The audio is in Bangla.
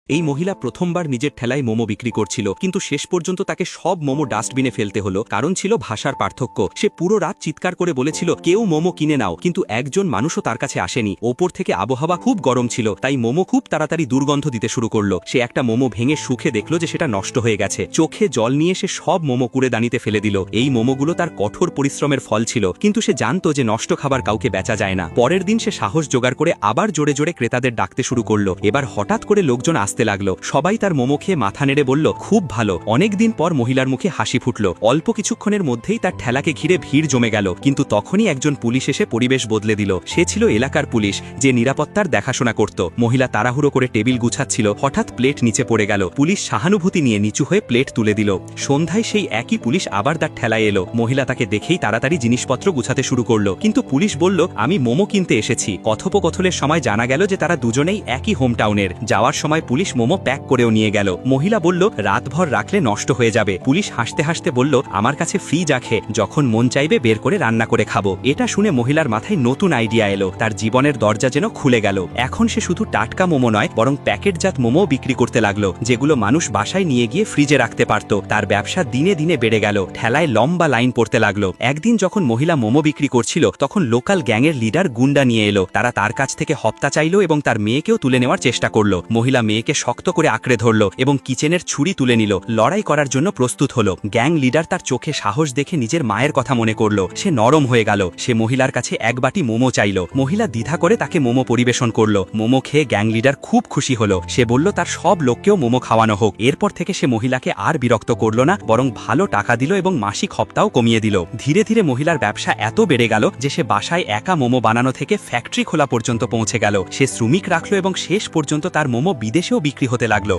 এই মহিলা প্রথমবার নিজের ঠেলায় মোমো বিক্রি করছিল, কিন্তু শেষ পর্যন্ত তাকে সব মোমো ডাস্টবিনে ফেলতে হলো। কারণ ছিল ভাষার পার্থক্য। সে পুরো রাত চিৎকার করে বলেছিল, কেউ মোমো কিনে নাও, কিন্তু একজন মানুষও তার কাছে আসেনি। ওপর থেকে আবহাওয়া খুব গরম ছিল, তাই মোমো খুব তাড়াতাড়ি দুর্গন্ধ দিতে শুরু করলো। সে একটা মোমো ভেঙে শুকে দেখল যে সেটা নষ্ট হয়ে গেছে। চোখে জল নিয়ে সে সব মোমো কুড়েদানিতে ফেলে দিল। এই মোমোগুলো তার কঠোর পরিশ্রমের ফল ছিল, কিন্তু সে জানতো যে নষ্ট খাবার কাউকে বেচা যায় না। পরের দিন সে সাহস জোগাড় করে আবার জোরে জোরে ক্রেতাদের ডাকতে শুরু করলো। এবার হঠাৎ করে লোকজন আসতে লাগলো। সবাই তার মোমো খেয়ে মাথা নেড়ে বলল, খুব ভালো। অনেকদিন পর মহিলার মুখে হাসি ফুটল। অল্প কিছুক্ষণের মধ্যেই তার ঠেলাকে ঘিরে ভিড় জমে গেল। কিন্তু তখনই একজন পুলিশ এসে পরিবেশ বদলে দিল। সে ছিল এলাকার পুলিশ, যে নিরাপত্তার দেখাশোনা করত। মহিলা তাড়াহুড়ো করে টেবিল গুছাচ্ছিল, হঠাৎ প্লেট নিচে পড়ে গেল। পুলিশ সহানুভূতি নিয়ে নিচু হয়ে প্লেট তুলে দিল। সন্ধ্যায় সেই একই পুলিশ আবার তার ঠেলায় এলো। মহিলা তাকে দেখেই তাড়াতাড়ি জিনিসপত্র গুছাতে শুরু করলো, কিন্তু পুলিশ বলল, আমি মোমো কিনতে এসেছি। কথোপকথনের সময় জানা গেল যে তারা দুজনেই একই হোম টাউনের। যাওয়ার সময় পুলিশ মোমো প্যাক করেও নিয়ে গেল। মহিলা বলল, রাতভর রাখলে নষ্ট হয়ে যাবে। পুলিশ হাসতে হাসতে বলল, আমার কাছে ফ্রিজ আছে, যখন মন চাইবে বের করে রান্না করে খাবো। এটা শুনে মহিলার মাথায় নতুন আইডিয়া এলো। তার জীবনের দরজা যেন খুলে গেল। এখন সে শুধু টাটকা মোমো নয়, বরং প্যাকেটজাত মোমো বিক্রি করতে লাগলো, যেগুলো মানুষ বাসায় নিয়ে গিয়ে ফ্রিজে রাখতে পারত। তার ব্যবসা দিনে দিনে বেড়ে গেল। ঠেলায় লম্বা লাইন পড়তে লাগলো। একদিন যখন মহিলা মোমো বিক্রি করছিল, তখন লোকাল গ্যাংয়ের লিডার গুন্ডা নিয়ে এলো। তারা তার কাছ থেকে হপ্তা চাইলো এবং তার মেয়েকেও তুলে নেওয়ার চেষ্টা করলো। মহিলা মেয়েকে শক্ত করে আঁকড়ে ধরল এবং কিচেনের ছুরি তুলে নিল। লড়াই করার জন্য প্রস্তুত হলো। গ্যাং লিডার তার চোখে সাহস দেখে নিজের মায়ের কথা মনে করলো। সে নরম হয়ে গেল। সে মহিলার কাছে এক বাটি মোমো চাইল। মহিলা দ্বিধা করে তাকে মোমো পরিবেশন করলো। মোমো খেয়ে গ্যাং লিডার খুব খুশি হলো। সে বলল তার সব লোককেও মোমো খাওয়ানো হোক। এরপর থেকে সে মহিলাকে আর বিরক্ত করল না, বরং ভালো টাকা দিল এবং মাসিক হপ্তাও কমিয়ে দিল। ধীরে ধীরে মহিলার ব্যবসা এত বেড়ে গেল যে সে বাসায় একা মোমো বানানো থেকে ফ্যাক্টরি খোলা পর্যন্ত পৌঁছে গেল। সে শ্রমিক রাখলো এবং শেষ পর্যন্ত তার মোমো বিদেশেও বিক্রি হতে লাগলো।